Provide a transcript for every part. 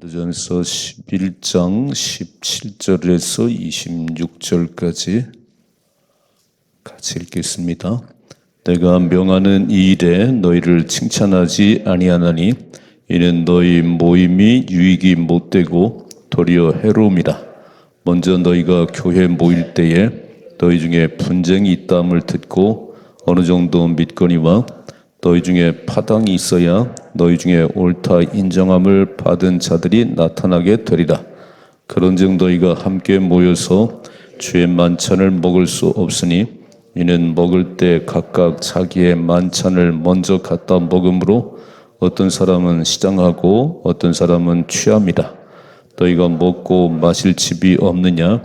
고린도전서 11장 17절에서 26절까지 같이 읽겠습니다. 내가 명하는 이 일에 너희를 칭찬하지 아니하나니 이는 너희 모임이 유익이 못되고 도리어 해로움이라. 먼저 너희가 교회 모일 때에 너희 중에 분쟁이 있다함을 듣고 어느 정도 믿거니와 너희 중에 파당이 있어야 너희 중에 옳다 인정함을 받은 자들이 나타나게 되리라. 그런즉 너희가 함께 모여서 주의 만찬을 먹을 수 없으니 이는 먹을 때 각각 자기의 만찬을 먼저 갖다 먹음으로 어떤 사람은 시장하고 어떤 사람은 취함이라. 너희가 먹고 마실 집이 없느냐?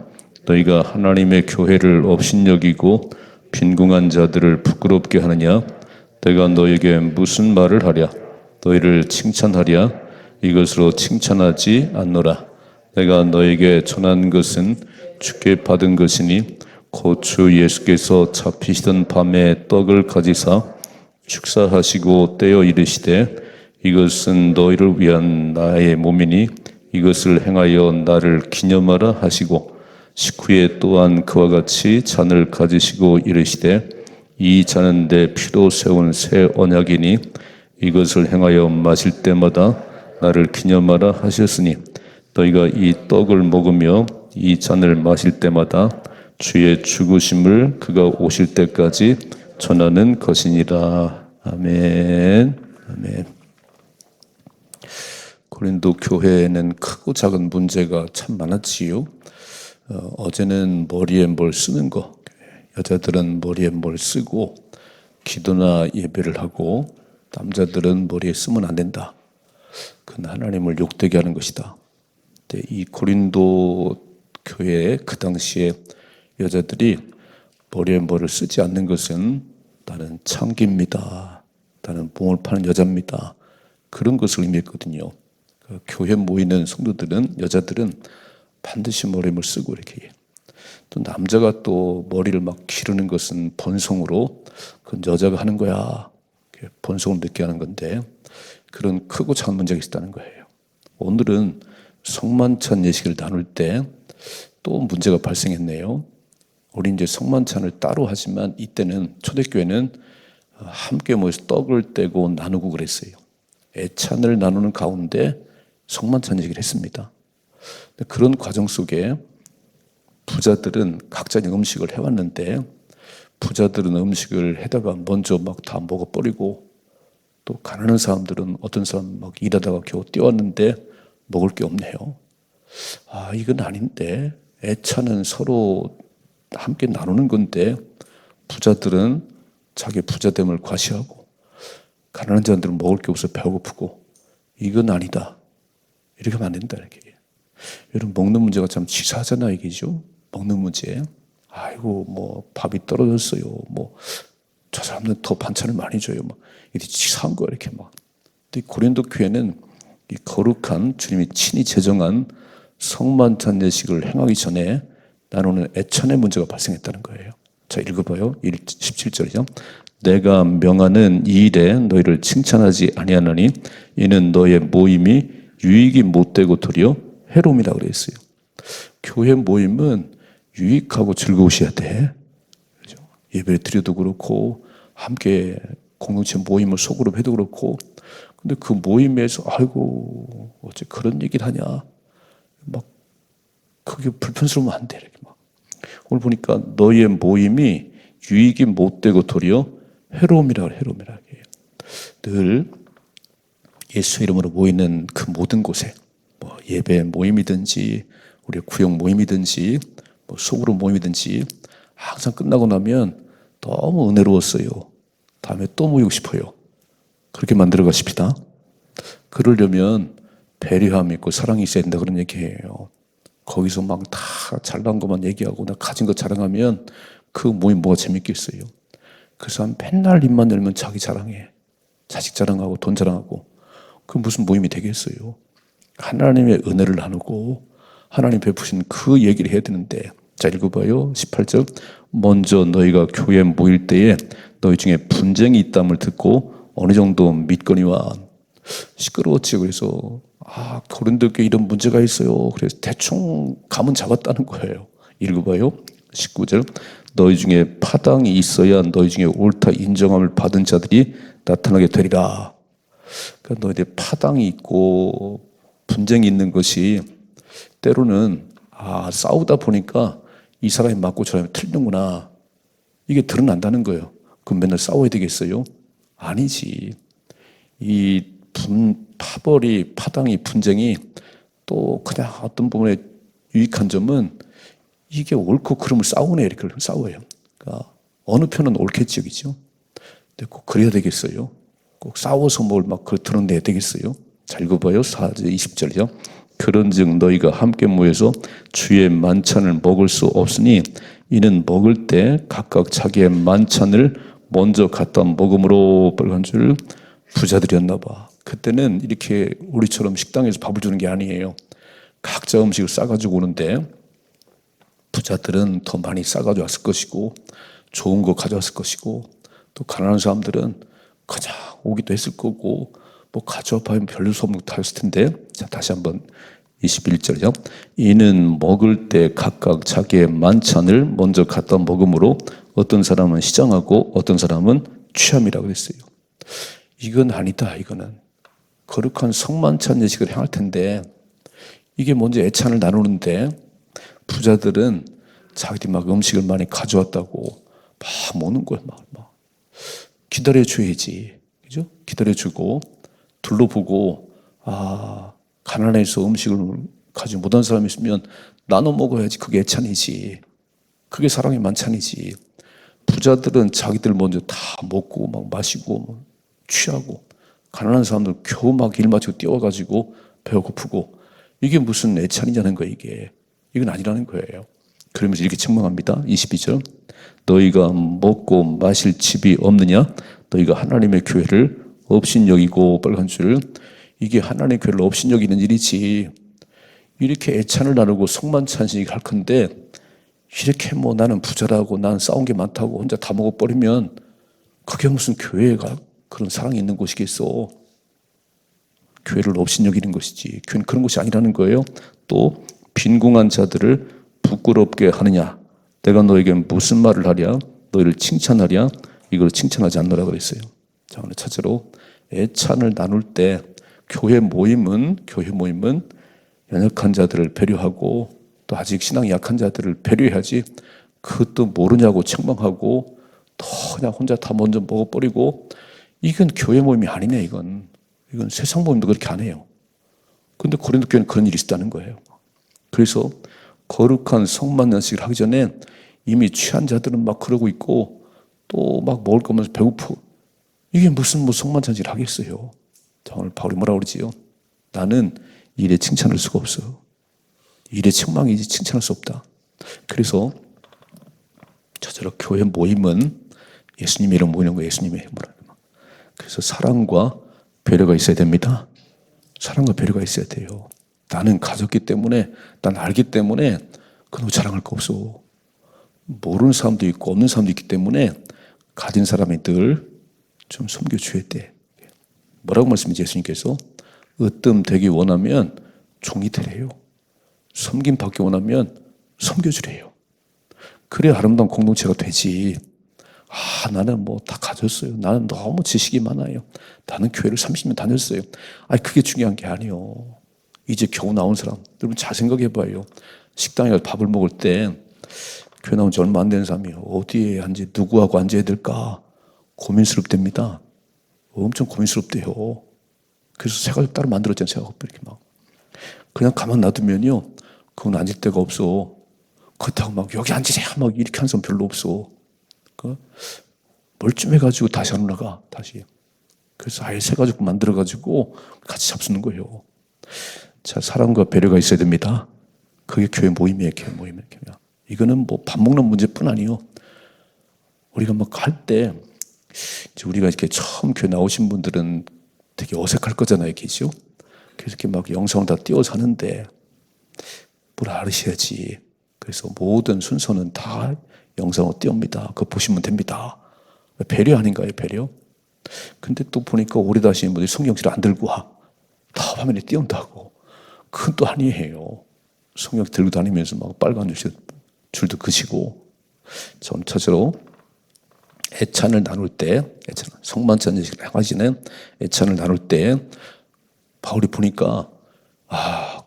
너희가 하나님의 교회를 업신여기고 빈궁한 자들을 부끄럽게 하느냐? 내가 너에게 무슨 말을 하랴? 너희를 칭찬하랴? 이것으로 칭찬하지 않노라. 내가 너에게 전한 것은 주께 받은 것이니 곧 주 예수께서 잡히시던 밤에 떡을 가지사 축사하시고 떼어 이르시되 이것은 너희를 위한 나의 몸이니 이것을 행하여 나를 기념하라 하시고 식후에 또한 그와 같이 잔을 가지시고 이르시되 이 잔은 내 피로 세운 새 언약이니 이것을 행하여 마실 때마다 나를 기념하라 하셨으니 너희가 이 떡을 먹으며 이 잔을 마실 때마다 주의 죽으심을 그가 오실 때까지 전하는 것이니라. 아멘. 아멘. 고린도 교회에는 크고 작은 문제가 참 많았지요. 어제는 머리에 뭘 쓰는 거, 여자들은 머리에 뭘 쓰고 기도나 예배를 하고 남자들은 머리에 쓰면 안 된다. 그건 하나님을 욕되게 하는 것이다. 근데 이 고린도 교회에 그 당시에 여자들이 머리에 뭐를 쓰지 않는 것은 나는 창기입니다. 나는 봉을 파는 여자입니다. 그런 것을 의미했거든요. 그 교회 모이는 성도들은 여자들은 반드시 머리에 뭘 쓰고 이렇게 해요. 또 남자가 또 머리를 막 기르는 것은 번성으로 그건 여자가 하는 거야. 번성을 늦게 하는 건데 그런 크고 작은 문제가 있다는 거예요. 오늘은 성만찬 예식을 나눌 때 또 문제가 발생했네요. 우리 이제 성만찬을 따로 하지만 이때는 초대교회는 함께 모여서 떡을 떼고 나누고 그랬어요. 애찬을 나누는 가운데 성만찬 예식을 했습니다. 그런 과정 속에 부자들은 각자 음식을 해왔는데 부자들은 음식을 해다가 먼저 막 다 먹어버리고 또 가난한 사람들은 어떤 사람 막 일하다가 겨우 뛰어왔는데 먹을 게 없네요. 아, 이건 아닌데 애차는 서로 함께 나누는 건데 부자들은 자기 부자됨을 과시하고 가난한 자들은 먹을 게 없어 배고프고 이건 아니다. 이렇게 하면 안 된다. 이렇게. 여러분 먹는 문제가 참 치사하잖아요. 이게죠. 먹는 문제. 아이고 뭐 밥이 떨어졌어요. 뭐 저 사람은 더 반찬을 많이 줘요. 막 이게 치사한 거야 이렇게 막. 근데 고린도 교회는 이 거룩한 주님이 친히 제정한 성만찬 예식을 행하기 전에 나누는 애찬의 문제가 발생했다는 거예요. 자 읽어봐요. 17절이죠. 내가 명하는 이 일에 너희를 칭찬하지 아니하나니 이는 너의 모임이 유익이 못되고 도리어 해로움이라 그랬어요. 교회 모임은 유익하고 즐거우셔야 돼. 그렇죠? 예배 드려도 그렇고 함께 공동체 모임을 속으로 해도 그렇고 근데 그 모임에서 아이고 어째 그런 얘기를 하냐 막 그게 불편스러우면 안 돼. 이렇게 막. 오늘 보니까 너의 모임이 유익이 못되고 도리어 해로움이라 해로움이라 해요. 늘 예수 이름으로 모이는 그 모든 곳에 뭐 예배 모임이든지 우리 구역 모임이든지 뭐 속으로 모임이든지 항상 끝나고 나면 너무 은혜로웠어요. 다음에 또 모이고 싶어요. 그렇게 만들어 가십시다. 그러려면 배려함이 있고 사랑이 있어야 된다 그런 얘기예요. 거기서 막 다 잘난 것만 얘기하고 나 가진 거 자랑하면 그 모임 뭐가 재밌겠어요. 그 사람 맨날 입만 열면 자기 자랑해. 자식 자랑하고 돈 자랑하고 그 무슨 모임이 되겠어요. 하나님의 은혜를 나누고 하나님 베푸신 그 얘기를 해야 되는데 자 읽어봐요. 18절 먼저 너희가 교회에 모일 때에 너희 중에 분쟁이 있다함을 듣고 어느 정도 믿거니와 시끄러웠지. 그래서 고린도교회 이런 문제가 있어요. 그래서 대충 감은 잡았다는 거예요. 읽어봐요. 19절. 너희 중에 파당이 있어야 너희 중에 옳다 인정함을 받은 자들이 나타나게 되리라. 그러니까 너희들 파당이 있고 분쟁이 있는 것이 때로는 싸우다 보니까 이 사람이 맞고 저 사람이 틀리는구나. 이게 드러난다는 거예요. 그럼 맨날 싸워야 되겠어요? 아니지. 이 파벌이, 파당이, 분쟁이 또 그냥 어떤 부분에 유익한 점은 이게 옳고 그름을 싸우네. 이렇게 싸워요. 그러니까 어느 편은 옳겠지, 그죠? 근데 꼭 그래야 되겠어요? 꼭 싸워서 뭘 막 드러내야 되겠어요? 잘 읽어봐요. 4절 20절이요. 그런즉 너희가 함께 모여서 주의 만찬을 먹을 수 없으니 이는 먹을 때 각각 자기의 만찬을 먼저 갖다 먹음으로 빨간 줄 부자들이었나 봐. 그때는 이렇게 우리처럼 식당에서 밥을 주는 게 아니에요. 각자 음식을 싸가지고 오는데 부자들은 더 많이 싸가지고 왔을 것이고 좋은 거 가져왔을 것이고 또 가난한 사람들은 그냥 오기도 했을 거고 뭐 가져와 봐야 별로 소문 다 했을 텐데. 자, 다시 한번 21절이요. 이는 먹을 때 각각 자기의 만찬을 먼저 갖다 먹음으로 어떤 사람은 시장하고 어떤 사람은 취함이라고 그랬어요. 이건 아니다. 이거는 거룩한 성만찬 예식을 행할 텐데 이게 먼저 애찬을 나누는데 부자들은 자기들이 막 음식을 많이 가져왔다고 막 먹는 거야. 막 기다려줘야지. 그죠? 기다려주고 둘러보고 가난해서 음식을 가지고 못한 사람이 있으면 나눠 먹어야지. 그게 애찬이지. 그게 사랑의 만찬이지. 부자들은 자기들 먼저 다 먹고 막 마시고 막 취하고 가난한 사람들 겨우 막 일 마치고 뛰어가지고 배고프고 이게 무슨 애찬이냐는 거예요. 이건 아니라는 거예요. 그러면서 이렇게 책망합니다. 22절. 너희가 먹고 마실 집이 없느냐? 너희가 하나님의 교회를 업신여기고 빨간 줄. 이게 하나님의 교회를 업신여기는 일이지. 이렇게 애찬을 나누고 성만찬식 할 건데 이렇게 뭐 나는 부자라고 나는 싸운 게 많다고 혼자 다 먹어버리면 그게 무슨 교회가 그런 사랑이 있는 곳이겠어. 교회를 업신여기는 것이지. 교회는 그런 것이 아니라는 거예요. 또 빈궁한 자들을 부끄럽게 하느냐? 내가 너에게 무슨 말을 하랴? 너희를 칭찬하랴? 이걸 칭찬하지 않노라 그랬어요. 자, 오늘 첫째로 애찬을 나눌 때 교회 모임은 연약한 자들을 배려하고 또 아직 신앙이 약한 자들을 배려해야지. 그것도 모르냐고 책망하고 또 그냥 혼자 다 먼저 먹어버리고 이건 교회 모임이 아니네. 이건 세상 모임도 그렇게 안 해요. 근데 고린도 교회는 그런 일이 있었다는 거예요. 그래서 거룩한 성만찬식을 하기 전에 이미 취한 자들은 막 그러고 있고 또 막 먹을 거면서 배고프고 이게 무슨 뭐 성만찬식을 하겠어요. 자, 오늘 바울이 뭐라고 그러지요? 나는 일에 칭찬할 수가 없어. 일에 책망이지 칭찬할 수 없다. 그래서 저처럼 교회 모임은 예수님의 이름 모이는 거 예수님의 뭐라. 그래서 사랑과 배려가 있어야 됩니다. 사랑과 배려가 있어야 돼요. 나는 가졌기 때문에, 난 알기 때문에 그놈 자랑할 거 없어. 모르는 사람도 있고 없는 사람도 있기 때문에 가진 사람이 늘 좀 섬겨줘야 돼. 뭐라고 말씀이지 예수님께서? 으뜸되기 원하면 종이 되래요. 섬김 받기 원하면 섬겨주래요. 그래 아름다운 공동체가 되지. 나는 뭐 다 가졌어요. 나는 너무 지식이 많아요. 나는 교회를 30년 다녔어요. 그게 중요한 게 아니에요. 이제 겨우 나온 사람, 여러분 잘 생각해봐요. 식당에 가서 밥을 먹을 때 교회 나온 지 얼마 안 된 사람이 어디에 앉아, 누구하고 앉아야 될까 고민스럽답니다. 엄청 고민스럽대요. 그래서 새 가족 따로 만들었잖아요. 새 가족 이렇게 막 그냥 가만 놔두면요, 그건 앉을 데가 없어. 그렇다고 막 여기 앉으세요 막 이렇게 하는 사람 별로 없어. 멀쩡해가지고 다시 안 올라가. 다시. 그래서 아예 새 가족 만들어가지고 같이 잡수는 거예요. 자, 사랑과 배려가 있어야 됩니다. 그게 교회 모임이에요. 교회 모임이에요. 이거는 뭐 밥 먹는 문제뿐 아니에요. 우리가 막 할 때 우리가 이렇게 처음 교회 나오신 분들은 되게 어색할 거잖아요. 계시죠? 그래서 이렇게 막 영상을 다 띄워서 하는데 뭘 알으셔야지. 그래서 모든 순서는 다 영상으로 띄웁니다. 그거 보시면 됩니다. 배려 아닌가요? 배려? 근데 또 보니까 오래다 하시는 분들이 성경책을 안 들고 와. 다 화면에 띄운다고. 그건 또 아니에요. 성경 들고 다니면서 막 빨간 줄도 그시고. 전체적으로 애찬을 나눌 때, 성만찬 예식을 행하시는 애찬을 나눌 때, 바울이 보니까,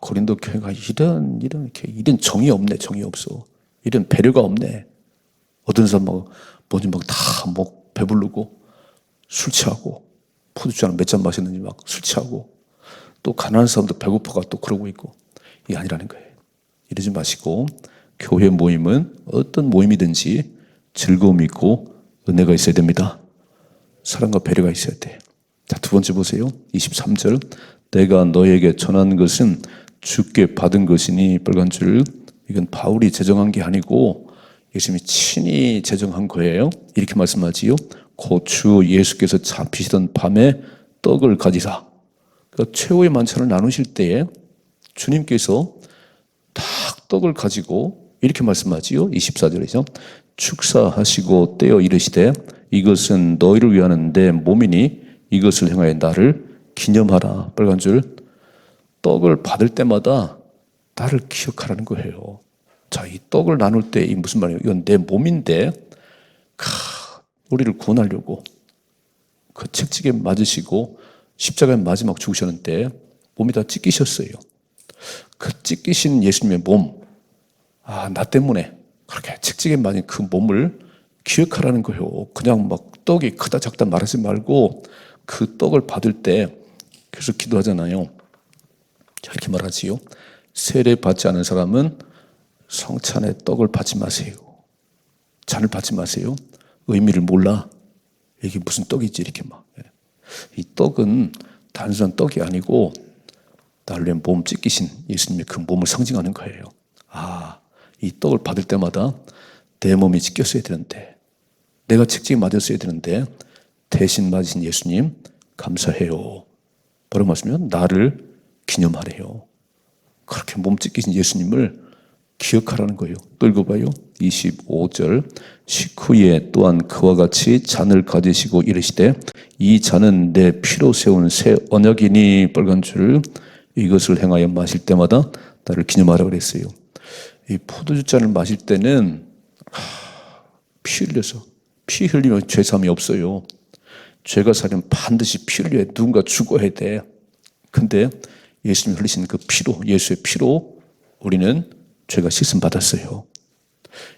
고린도 교회가 이런 정이 없네, 정이 없어. 이런 배려가 없네. 어떤 사람 뭐지 다 배부르고, 술 취하고, 포도주 몇 잔 마셨는지 막 술 취하고, 또 가난한 사람도 배고파가 또 그러고 있고, 이게 아니라는 거예요. 이러지 마시고, 교회 모임은 어떤 모임이든지 즐거움이 있고 은혜가 있어야 됩니다. 사랑과 배려가 있어야 돼. 자, 두 번째 보세요. 23절. 내가 너에게 전한 것은 주께 받은 것이니, 빨간 줄. 이건 바울이 제정한 게 아니고 예수님이 친히 제정한 거예요. 이렇게 말씀하지요. 곧 주 예수께서 잡히시던 밤에 떡을 가지사. 그러니까 최후의 만찬을 나누실 때에 주님께서 딱 떡을 가지고 이렇게 말씀하지요. 24절에서 축사하시고 떼어 이르시되 이것은 너희를 위하는 내 몸이니 이것을 행하여 나를 기념하라. 빨간 줄. 떡을 받을 때마다 나를 기억하라는 거예요. 자, 이 떡을 나눌 때 이 무슨 말이에요? 이건 내 몸인데 우리를 구원하려고 그 책찍에 맞으시고 십자가에 마지막 죽으셨는데 몸이 다 찢기셨어요. 그 찢기신 예수님의 몸, 나 때문에 그렇게 책찍에 맞은 그 몸을 기억하라는 거예요. 그냥 막 떡이 크다 작다 말하지 말고 그 떡을 받을 때 그래서 기도하잖아요. 자, 이렇게 말하지요. 세례 받지 않은 사람은 성찬의 떡을 받지 마세요. 잔을 받지 마세요. 의미를 몰라. 이게 무슨 떡이지 이렇게 막. 이 떡은 단순한 떡이 아니고 나를 위해 몸 찢기신 예수님의 그 몸을 상징하는 거예요. 이 떡을 받을 때마다 내 몸이 찢겼어야 되는데, 내가 책찍이 맞았어야 되는데 대신 맞으신 예수님 감사해요. 뭐라고 말씀하면 나를 기념하래요. 그렇게 몸 찢기신 예수님을 기억하라는 거예요. 또 읽어봐요. 25절. 식후에 또한 그와 같이 잔을 가지시고 이르시되 이 잔은 내 피로 세운 새 언약이니, 빨간 줄. 이것을 행하여 마실 때마다 나를 기념하라 그랬어요. 이 포도주 잔을 마실 때는 피 흘려서, 피 흘리면 죄사함이 없어요. 죄가 살면 반드시 피 흘려야 돼. 누군가 죽어야 돼. 근데 예수님이 흘리신 그 피로, 예수의 피로 우리는 죄가 씻음 받았어요.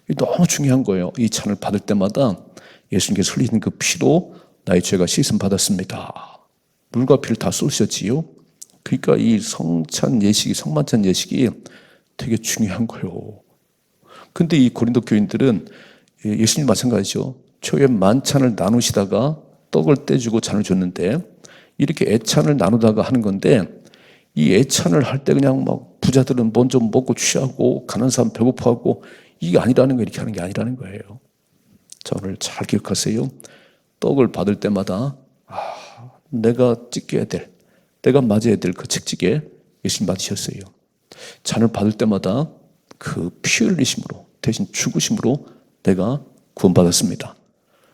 이게 너무 중요한 거예요. 이 잔을 받을 때마다 예수님께서 흘리신 그 피로 나의 죄가 씻음 받았습니다. 물과 피를 다 쏘셨지요. 그러니까 이 성찬 예식이, 성만찬 예식이 되게 중요한 거예요. 근데 이 고린도 교인들은 예수님 마찬가지죠. 초에 만찬을 나누시다가 떡을 떼주고 잔을 줬는데 이렇게 애찬을 나누다가 하는 건데, 이 애찬을 할 때 그냥 막 부자들은 먼저 먹고 취하고 가난한 사람 배고파하고 이게 아니라는 거, 이렇게 하는 게 아니라는 거예요. 자, 오늘 잘 기억하세요. 떡을 받을 때마다 내가 찢겨야 될, 내가 맞아야 될 그 책찍에 예수님 맞으셨어요. 잔을 받을 때마다 그 피 흘리심으로, 대신 죽으심으로 내가 구원받았습니다.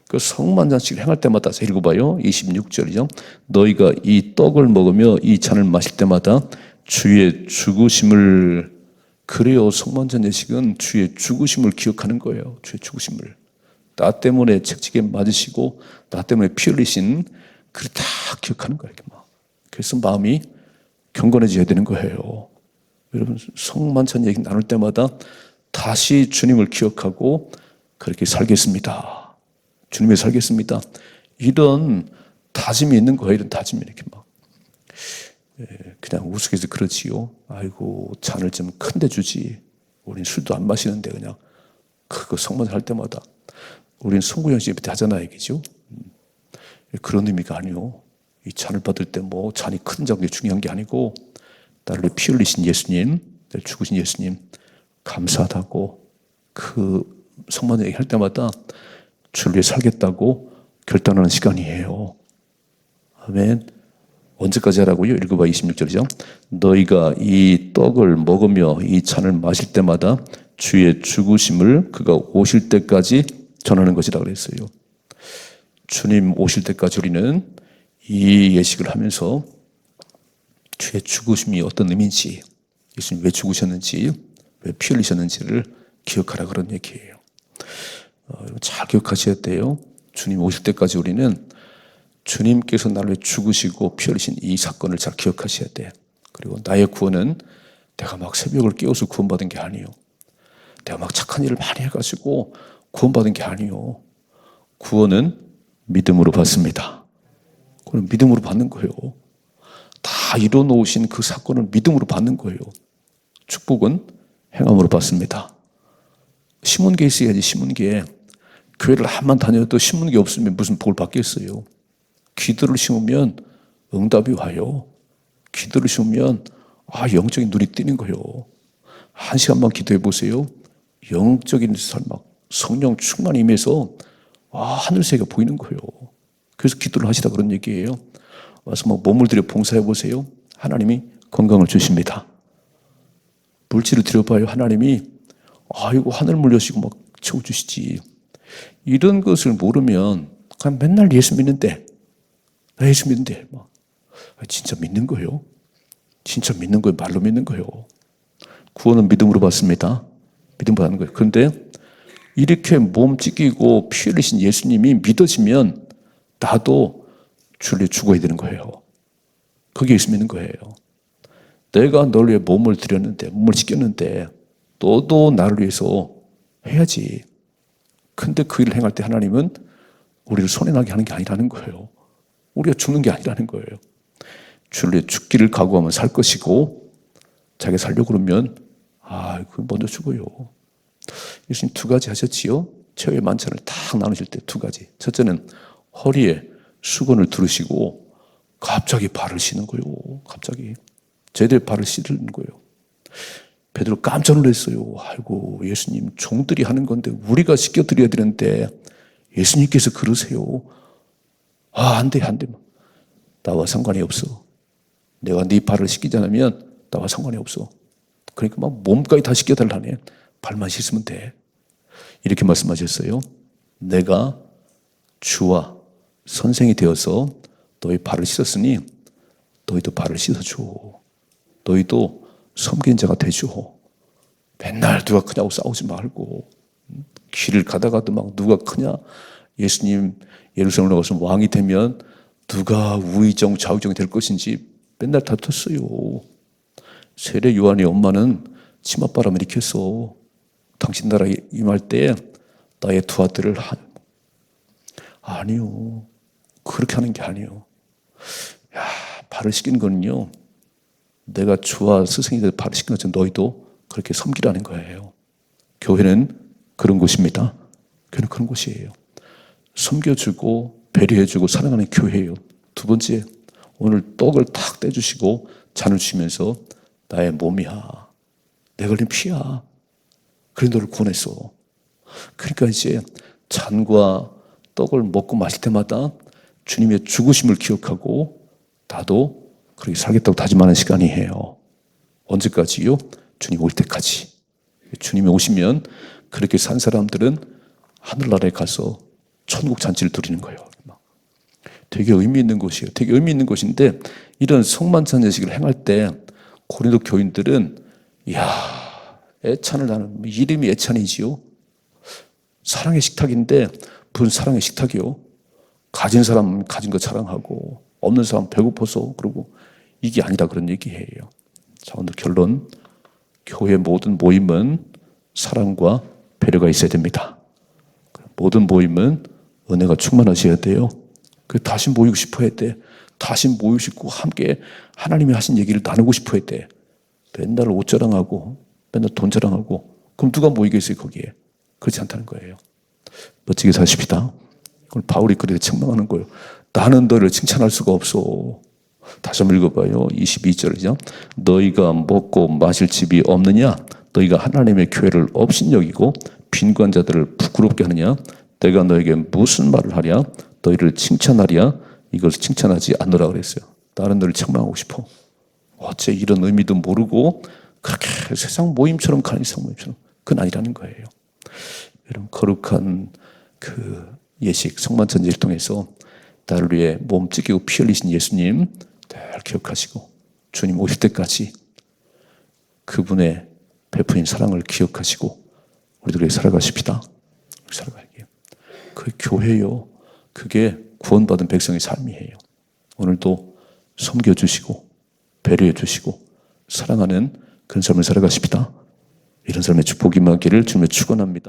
그 성만찬식을 행할 때마다, 읽어봐요. 26절이죠. 너희가 이 떡을 먹으며 이 잔을 마실 때마다 주의 죽으심을, 그래요. 성만찬 예식은 주의 죽으심을 기억하는 거예요. 주의 죽으심을. 나 때문에 책찍에 맞으시고 나 때문에 피 흘리신 그를 다 기억하는 거예요. 이렇게 막. 그래서 마음이 경건해져야 되는 거예요. 여러분, 성만찬 얘기 나눌 때마다 다시 주님을 기억하고 그렇게 살겠습니다. 주님의 살겠습니다. 이런 다짐이 있는 거예요. 이런 다짐이 이렇게 막. 그냥 우스갯소리 그러지요. 아이고, 잔을 좀 큰데 주지. 우린 술도 안 마시는데 그냥 그거 성만찬 할 때마다. 우린 송구영 씨 밑에 하잖아요. 얘기죠. 그런 의미가 아니요. 이 잔을 받을 때 뭐 잔이 큰 작은 게 중요한 게 아니고 나를 피 흘리신 예수님, 나를 죽으신 예수님 감사하다고, 그 성만찬 얘기할 때마다 주를 위해 살겠다고 결단하는 시간이에요. 아멘. 언제까지 하라고요? 읽어봐. 26절이죠. 너희가 이 떡을 먹으며 이 잔을 마실 때마다 주의 죽으심을 그가 오실 때까지 전하는 것이라 그랬어요. 주님 오실 때까지 우리는 이 예식을 하면서 주의 죽으심이 어떤 의미인지, 예수님 왜 죽으셨는지, 왜 피 흘리셨는지를 기억하라 그런 얘기예요. 잘 기억하셔야 돼요. 주님 오실 때까지 우리는 주님께서 나를 위해 죽으시고 피 흘리신 이 사건을 잘 기억하셔야 돼. 그리고 나의 구원은 내가 막 새벽을 깨워서 구원받은 게 아니에요. 내가 막 착한 일을 많이 해가지고 구원받은 게 아니에요. 구원은 믿음으로 받습니다. 그건 믿음으로 받는 거예요. 다 이뤄놓으신 그 사건을 믿음으로 받는 거예요. 축복은 행함으로 받습니다. 신문기에 있어야지. 신문기에 교회를 한만 다녀도 신문기 없으면 무슨 복을 받겠어요. 기도를 심으면 응답이 와요. 기도를 심으면 영적인 눈이 띄는 거예요. 1시간만 기도해 보세요. 영적인 삶, 막 성령 충만이 임해서 하늘새가 보이는 거예요. 그래서 기도를 하시다 그런 얘기예요. 와서 막 몸을 들여 봉사해 보세요. 하나님이 건강을 주십니다. 물질을 드려봐요. 하나님이 하늘 물려시고 막 채워주시지. 이런 것을 모르면 그냥 맨날 예수 믿는데, 나 예수 믿는데, 진짜 믿는 거예요? 진짜 믿는 거예요? 말로 믿는 거예요? 구원은 믿음으로 받습니다. 믿음 받는 거예요. 그런데 이렇게 몸 찢기고 피 흘리신 예수님이 믿어지면 나도 주를 죽어야 되는 거예요. 그게 예수 믿는 거예요. 내가 널 위해 몸을 드렸는데, 몸을 찢겼는데 너도 나를 위해서 해야지. 근데 그 일을 행할 때 하나님은 우리를 손해나게 하는 게 아니라는 거예요. 우리가 죽는 게 아니라는 거예요. 주를 위해 죽기를 각오하면 살 것이고, 자기가 살려고 그러면 그 먼저 죽어요. 예수님 2가지 하셨지요. 최후의 만찬을 딱 나누실 때 2가지. 첫째는 허리에 수건을 두르시고 갑자기 발을 씻는 거예요. 갑자기 제대로 발을 씻는 거예요. 베드로 깜짝 놀랐어요. 아이고, 예수님 종들이 하는 건데 우리가 씻겨드려야 되는데 예수님께서 그러세요. 안 돼. 나와 상관이 없어. 내가 네 발을 씻기지 않으면 나와 상관이 없어. 그러니까 막 몸까지 다 씻겨달라네. 발만 씻으면 돼. 이렇게 말씀하셨어요. 내가 주와 선생이 되어서 너희 발을 씻었으니 너희도 발을 씻어줘. 너희도 섬기는 자가 되죠. 맨날 누가 크냐고 싸우지 말고, 길을 가다가도 막 누가 크냐, 예수님 예루살렘으로 가서 왕이 되면 누가 우의정 좌의정이 될 것인지 맨날 다퉜어요. 세례 요한의 엄마는 치맛바람을 일으켰어. 당신 나라에 임할 때 나의 2 아들을 아니요. 그렇게 하는 게 아니에요. 발을 씻기는 거는요, 내가 주와 스승이 되어 발을 씻기는 것처럼 너희도 그렇게 섬기라는 거예요. 교회는 그런 곳입니다. 교회는 그런 곳이에요. 섬겨주고 배려해주고 사랑하는 교회예요. 2번째, 오늘 떡을 탁 떼주시고 잔을 주시면서 나의 몸이야, 내가 흘린 피야, 그래 너를 구원했어. 그러니까 이제 잔과 떡을 먹고 마실 때마다 주님의 죽으심을 기억하고 나도 그렇게 살겠다고 다짐하는 시간이에요. 언제까지요? 주님 올 때까지. 주님이 오시면 그렇게 산 사람들은 하늘나라에 가서 천국 잔치를 누리는 거예요. 되게 의미 있는 곳이에요. 되게 의미 있는 곳인데, 이런 성만찬 예식을 행할 때 고린도 교인들은 애찬을 나는, 이름이 애찬이지요. 사랑의 식탁인데 무슨 사랑의 식탁이요? 가진 사람 가진 거 자랑하고 없는 사람 배고파서 그러고, 이게 아니라 그런 얘기예요. 자, 오늘 결론. 교회 모든 모임은 사랑과 배려가 있어야 됩니다. 모든 모임은 은혜가 충만하셔야 돼요. 다시 모이고 싶어 해야 돼. 다시 모이시고 함께 하나님이 하신 얘기를 나누고 싶어 해야 돼. 맨날 옷 자랑하고 맨날 돈 자랑하고, 그럼 누가 모이겠어요 거기에? 그렇지 않다는 거예요. 멋지게 사십시다. 오늘 바울이 그렇게 책망하는 거예요. 나는 너를 칭찬할 수가 없어. 다시 한번 읽어봐요. 22절이죠. 너희가 먹고 마실 집이 없느냐? 너희가 하나님의 교회를 업신여기고 빈곤한 자들을 부끄럽게 하느냐? 내가 너에게 무슨 말을 하랴? 너희를 칭찬하랴? 이것을 칭찬하지 않노라 그랬어요. 나는 너를 책망하고 싶어. 어째 이런 의미도 모르고 그렇게 세상 모임처럼 가는 세상 모임처럼, 그건 아니라는 거예요. 여러분, 거룩한 그 예식 성만찬제를 통해서 나를 위해 몸 찢기고 피 흘리신 예수님 늘 기억하시고 주님 오실 때까지 그분의 베푸신 사랑을 기억하시고 우리들이 살아가십시다. 살아갈게요. 그게 교회요. 그게 구원받은 백성의 삶이에요. 오늘도 섬겨주시고 배려해주시고 사랑하는 그런 삶을 살아가십시다. 이런 삶의 축복이 임하기를 주님의 축원합니다.